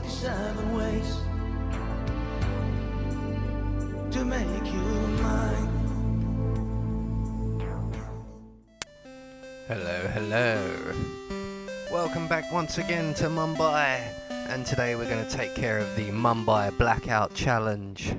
47 ways to make you mine. Hello. Welcome back once again to Mumbai, and today we're going to take care of the Mumbai Blackout challenge.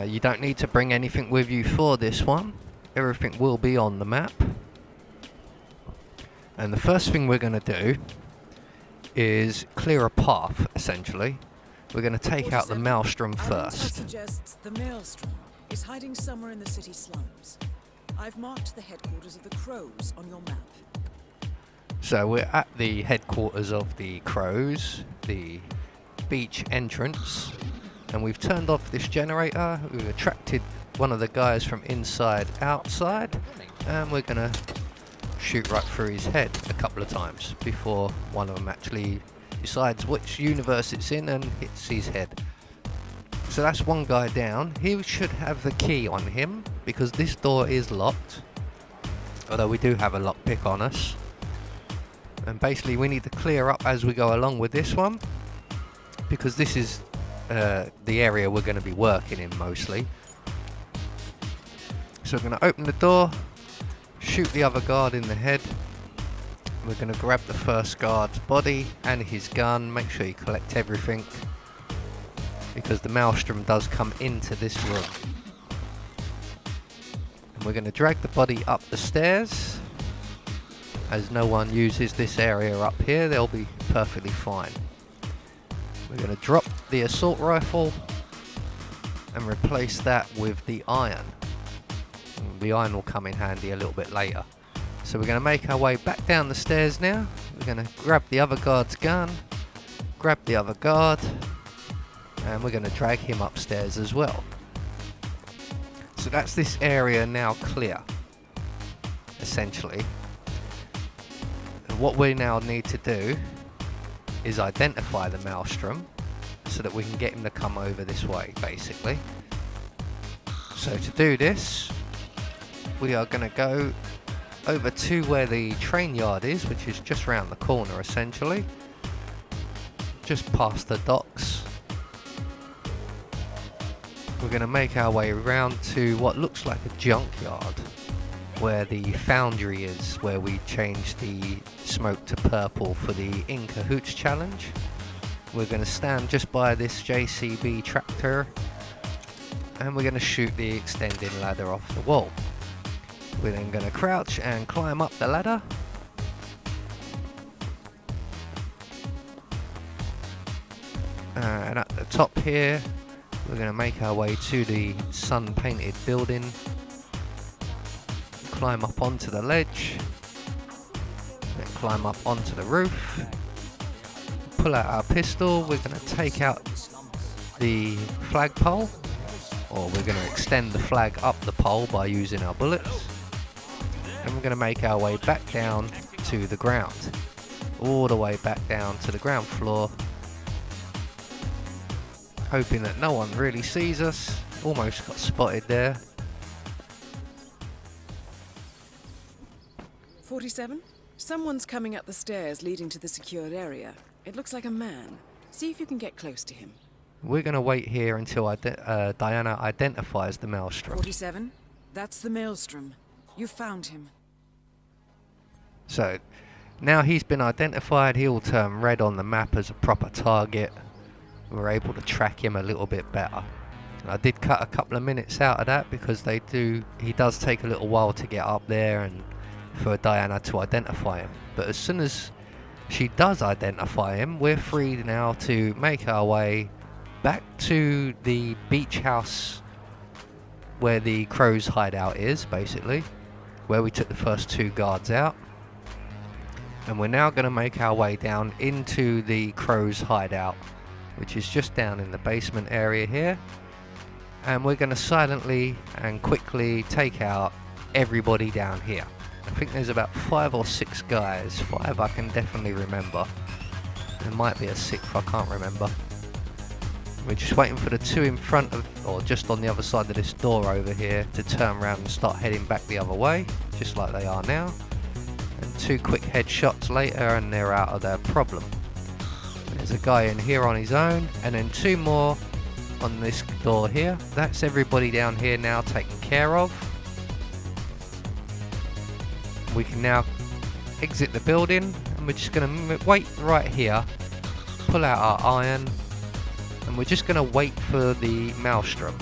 You don't need to bring anything with you for this one. Everything will be on the map. And the first thing we're going to do is clear a path, essentially. We're going to take out the Maelstrom first. Suggests the Maelstrom is hiding somewhere in the city slums. I've marked the headquarters of the Crows on your map. So we're at the headquarters of the Crows, the beach entrance, and we've turned off this generator. We've attracted one of the guys from inside outside, and we're going to shoot right through his head a couple of times before one of them actually decides which universe it's in and hits his head. So that's one guy down. He should have the key on him because this door is locked, although we do have a lockpick on us. And basically we need to clear up as we go along with this one, because this is the area we're going to be working in mostly. So we're going to open the door, shoot the other guard in the head. We're going to grab the first guard's body and his gun, make sure you collect everything, because the Maelstrom does come into this room. And we're going to drag the body up the stairs. As no one uses this area up here, they'll be perfectly fine. We're going to drop the assault rifle and replace that with the iron. The iron will come in handy a little bit later. So we're going to make our way back down the stairs now. We're going to grab the other guard's gun, grab the other guard, and we're going to drag him upstairs as well. So that's this area now clear, essentially. And what we now need to do is identify the Maelstrom so that we can get him to come over this way, basically. So to do this, we are going to go over to where the train yard is, which is just round the corner, essentially. Just past the docks. We're going to make our way around to what looks like a junkyard, where the foundry is, where we changed the smoke to purple for the In Cahoots challenge. We're going to stand just by this JCB tractor, and we're going to shoot the extending ladder off the wall. We're then going to crouch and climb up the ladder. And at the top here, we're going to make our way to the sun-painted building. Climb up onto the ledge. Then climb up onto the roof. Pull out our pistol. We're going to take out the flagpole. Or we're going to extend the flag up the pole by using our bullets. And we're going to make our way back down to the ground. All the way back down to the ground floor. Hoping that no one really sees us. Almost got spotted there. 47? Someone's coming up the stairs leading to the secured area. It looks like a man. See if you can get close to him. We're going to wait here until Diana identifies the Maelstrom. 47? That's the Maelstrom. You found him. So, now he's been identified, he'll turn red on the map as a proper target. We're able to track him a little bit better. And I did cut a couple of minutes out of that because he does take a little while to get up there and for Diana to identify him. But as soon as she does identify him, we're free now to make our way back to the beach house where the Crows hideout is, basically, where we took the first two guards out. And we're now going to make our way down into the Crows hideout, which is just down in the basement area here. And we're going to silently and quickly take out everybody down here. I think there's about 5 or 6 guys. 5 I can definitely remember. There might be a 6th, I can't remember. We're just waiting for the 2 in front of, or just on the other side of this door over here, to turn around and start heading back the other way, just like they are now. And 2 quick headshots later and they're out of their problem. There's a guy in here on his own, and then 2 more on this door here. That's everybody down here now taken care of. We can now exit the building, and we're just going to wait right here, pull out our iron, and we're just going to wait for the maelstrom.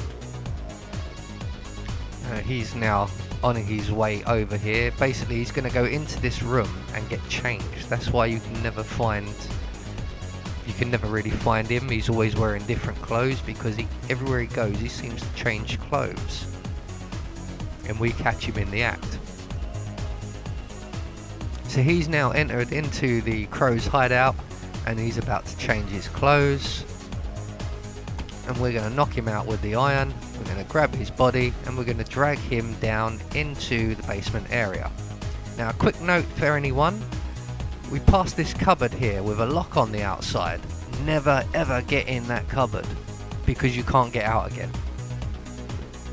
He's now on his way over here. Basically, he's going to go into this room and get changed. That's why you can never really find him. He's always wearing different clothes, because everywhere he goes he seems to change clothes, and we catch him in the act. So he's now entered into the crow's hideout, and he's about to change his clothes, and we're going to knock him out with the iron. We're going to grab his body, and we're going to drag him down into the basement area. Now, a quick note for anyone: we passed this cupboard here with a lock on the outside. Never ever get in that cupboard, because you can't get out again.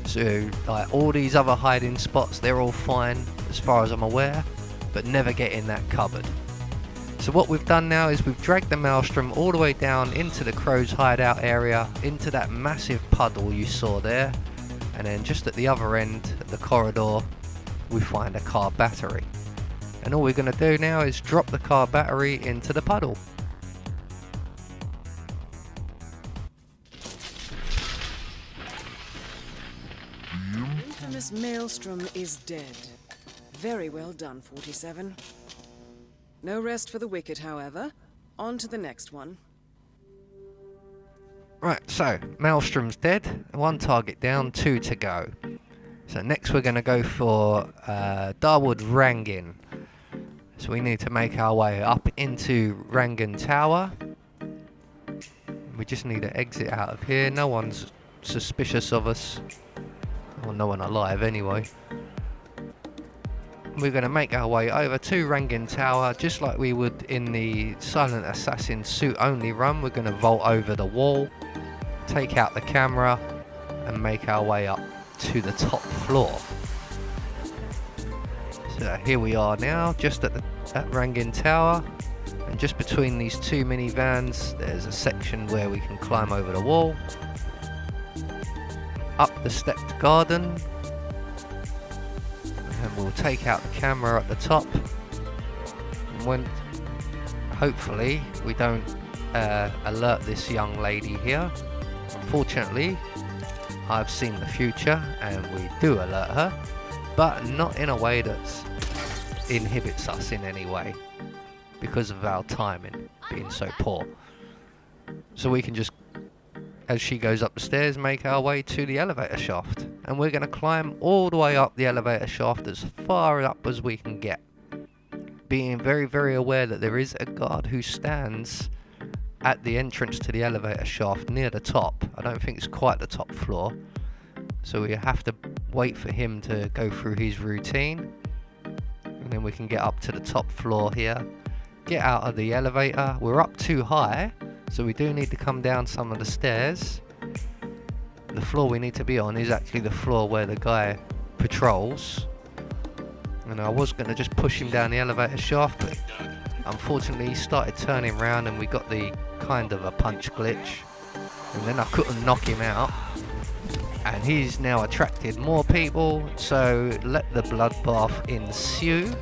So like all these other hiding spots, they're all fine as far as I'm aware, but never get in that cupboard. So what we've done now is we've dragged the maelstrom all the way down into the crow's hideout area, into that massive puddle you saw there, and then just at the other end of the corridor we find a car battery. And all we're going to do now is drop the car battery into the puddle. Infamous Maelstrom is dead. Very well done, 47. No rest for the wicked, however. On to the next one. Right, so Maelstrom's dead. 1 target down, 2 to go. So next we're going to go for Darwood Rangin. So we need to make our way up into Rangan Tower. We just need to exit out of here. No one's suspicious of us. Well, no one alive anyway. We're going to make our way over to Rangan Tower, just like we would in the Silent Assassin suit only run. We're going to vault over the wall, take out the camera, and make our way up to the top floor. So here we are now, just at Rangan Tower, and just between these 2 minivans there's a section where we can climb over the wall, up the stepped garden, and we'll take out the camera at the top. And when hopefully we don't alert this young lady here. Unfortunately, I've seen the future and we do alert her, but not in a way that inhibits us in any way, because of our timing being so poor. So we can just, as she goes up the stairs, make our way to the elevator shaft, and we're going to climb all the way up the elevator shaft as far up as we can get, being very, very aware that there is a guard who stands at the entrance to the elevator shaft near the top. I don't think it's quite the top floor, so we have to wait for him to go through his routine, and then we can get up to the top floor here, get out of the elevator. We're up too high, so we do need to come down some of the stairs. The floor we need to be on is actually the floor where the guy patrols, and I was going to just push him down the elevator shaft, but unfortunately he started turning around and we got the kind of a punch glitch, and then I couldn't knock him out, and he's now attracted more people, so let the bloodbath ensue.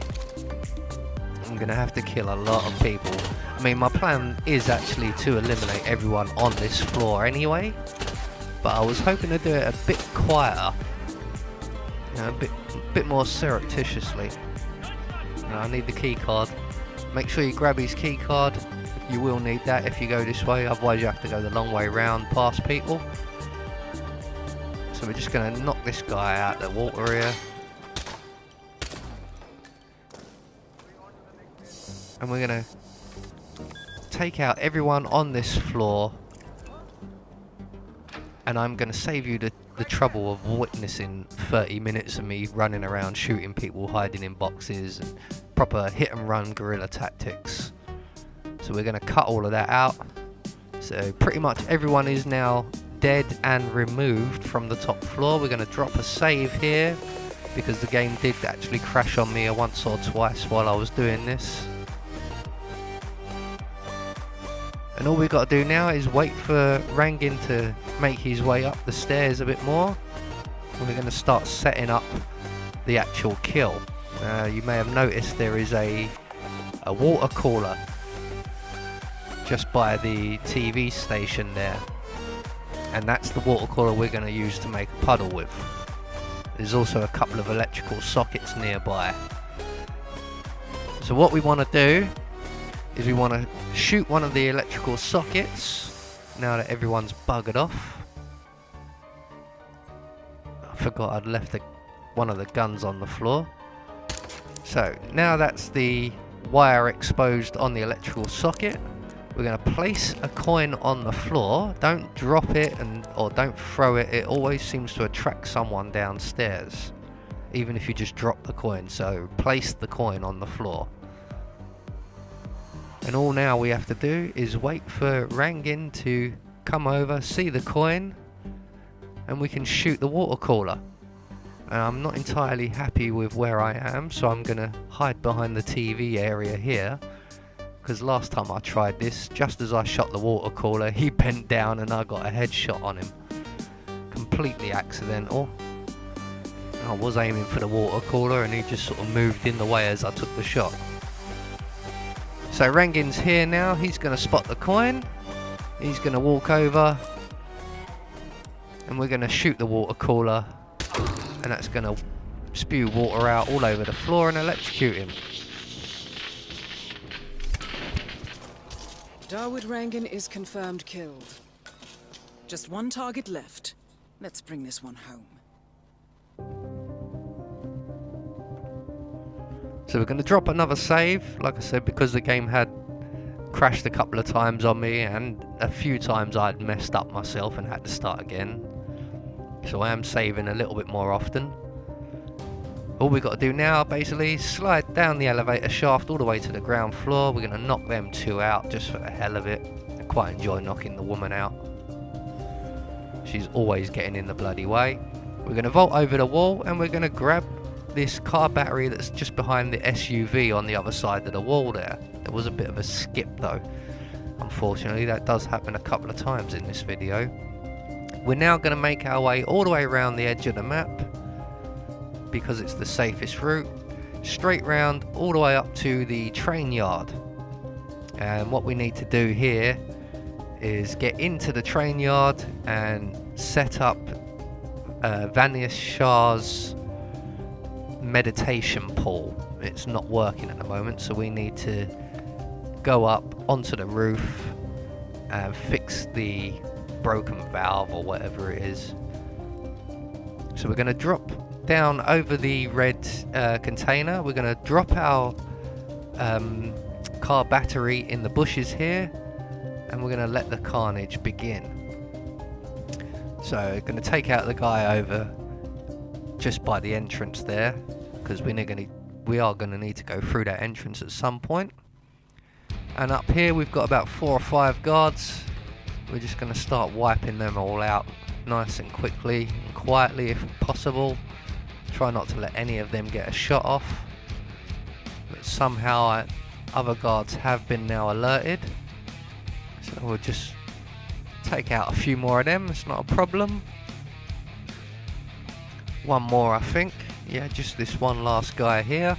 I'm gonna have to kill a lot of people. I mean, my plan is actually to eliminate everyone on this floor anyway, but I was hoping to do it a bit quieter, you know, a bit more surreptitiously. I need the key card. Make sure you grab his key card. You will need that if you go this way, otherwise you have to go the long way round past people. So we're just going to knock this guy out the water here. And we're going to take out everyone on this floor. And I'm going to save you the trouble of witnessing 30 minutes of me running around shooting people, hiding in boxes, and proper hit and run guerrilla tactics. So we're going to cut all of that out. So pretty much everyone is now dead and removed from the top floor. We're going to drop a save here because the game did actually crash on me once or twice while I was doing this. And all we got to do now is wait for Rangin to make his way up the stairs a bit more. We're going to start setting up the actual kill. You may have noticed there is a water cooler just by the TV station there. And that's the water cooler we're going to use to make a puddle with. There's also a couple of electrical sockets nearby. So what we want to do is we want to shoot one of the electrical sockets now that everyone's buggered off. I forgot I'd left one of the guns on the floor. So now that's the wire exposed on the electrical socket. We're going to place a coin on the floor. Don't drop it or don't throw it. It always seems to attract someone downstairs, even if you just drop the coin. So place the coin on the floor. And all now we have to do is wait for Rangin to come over, see the coin, and we can shoot the water cooler. And I'm not entirely happy with where I am, so I'm going to hide behind the TV area here. Because last time I tried this, just as I shot the water cooler, he bent down and I got a headshot on him. Completely accidental. I was aiming for the water cooler and he just sort of moved in the way as I took the shot. So Rangin's here now, he's going to spot the coin. He's going to walk over. And we're going to shoot the water cooler. And that's going to spew water out all over the floor and electrocute him. Dawood Rangin is confirmed killed. Just one target left. Let's bring this one home. So we're going to drop another save, like I said, because the game had crashed a couple of times on me and a few times I'd messed up myself and had to start again. So I am saving a little bit more often. All we've got to do now basically is slide down the elevator shaft all the way to the ground floor. We're going to knock them two out just for the hell of it. I quite enjoy knocking the woman out. She's always getting in the bloody way. We're going to vault over the wall and we're going to grab this car battery that's just behind the SUV on the other side of the wall there. There was a bit of a skip though. Unfortunately, that does happen a couple of times in this video. We're now going to make our way all the way around the edge of the map, because it's the safest route, straight round all the way up to the train yard. And what we need to do here is get into the train yard and set up Vanish Shah's meditation pool. It's not working at the moment, so we need to go up onto the roof and fix the broken valve or whatever it is. So we're going to drop down over the red container. We're going to drop our car battery in the bushes here, and we're going to let the carnage begin. So we're going to take out the guy over just by the entrance there, because we are going to need to go through that entrance at some point. And up here we've got about 4 or 5 guards. We're just going to start wiping them all out nice and quickly and quietly if possible. Try not to let any of them get a shot off. But somehow other guards have been now alerted. So we'll just take out a few more of them, it's not a problem. One more I think. Yeah, just this one last guy here.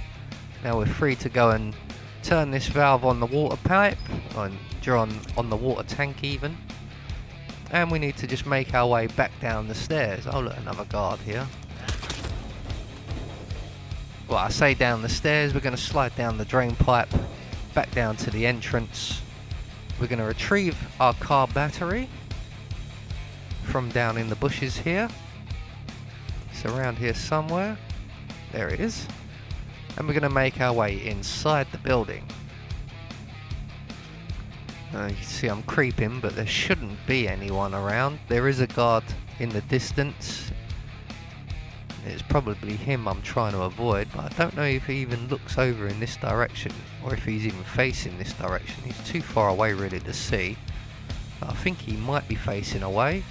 Now we're free to go and turn this valve on the water pipe, and draw on the water tank even. And we need to just make our way back down the stairs. Oh look, another guard here. Well, I say down the stairs, we're going to slide down the drain pipe, back down to the entrance. We're going to retrieve our car battery from down in the bushes here. It's around here somewhere. There it is. And we're going to make our way inside the building. You can see I'm creeping, but there shouldn't be anyone around. There is a guard in the distance. It's probably him I'm trying to avoid, but I don't know if he even looks over in this direction, or if he's even facing this direction. He's too far away really to see, but I think he might be facing away.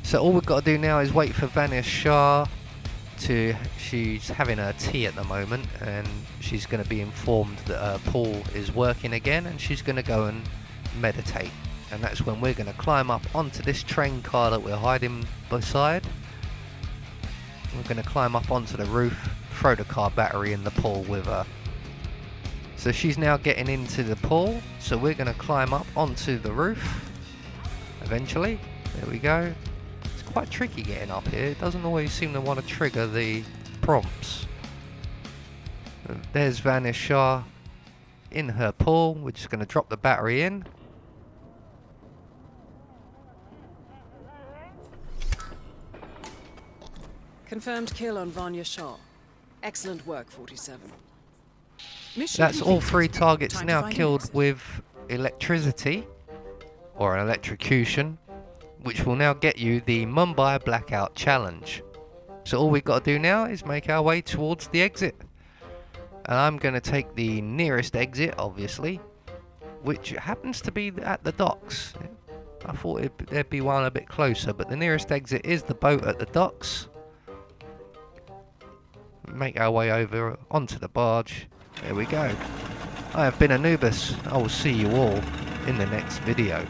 So all we've got to do now is wait for Vanish Shah she's having her tea at the moment, and she's going to be informed that her pool is working again, and she's going to go and meditate. And that's when we're going to climb up onto this train car that we're hiding beside. We're going to climb up onto the roof, throw the car battery in the pool with her. So she's now getting into the pool, so we're going to climb up onto the roof eventually. There we go. It's quite tricky getting up here. It doesn't always seem to want to trigger the prompts. There's Vanessa in her pool. We're just going to drop the battery in. Confirmed kill on Vanya Shaw. Excellent work, 47. Mission That's all completed. 3 targets Time to now find an killed exit. with electricity, or an electrocution, which will now get you the Mumbai Blackout challenge. So all we've got to do now is make our way towards the exit. And I'm going to take the nearest exit, obviously, which happens to be at the docks. I thought there'd be one a bit closer, but the nearest exit is the boat at the docks. Make our way over onto the barge. There we go. I have been Anubis. I will see you all in the next video.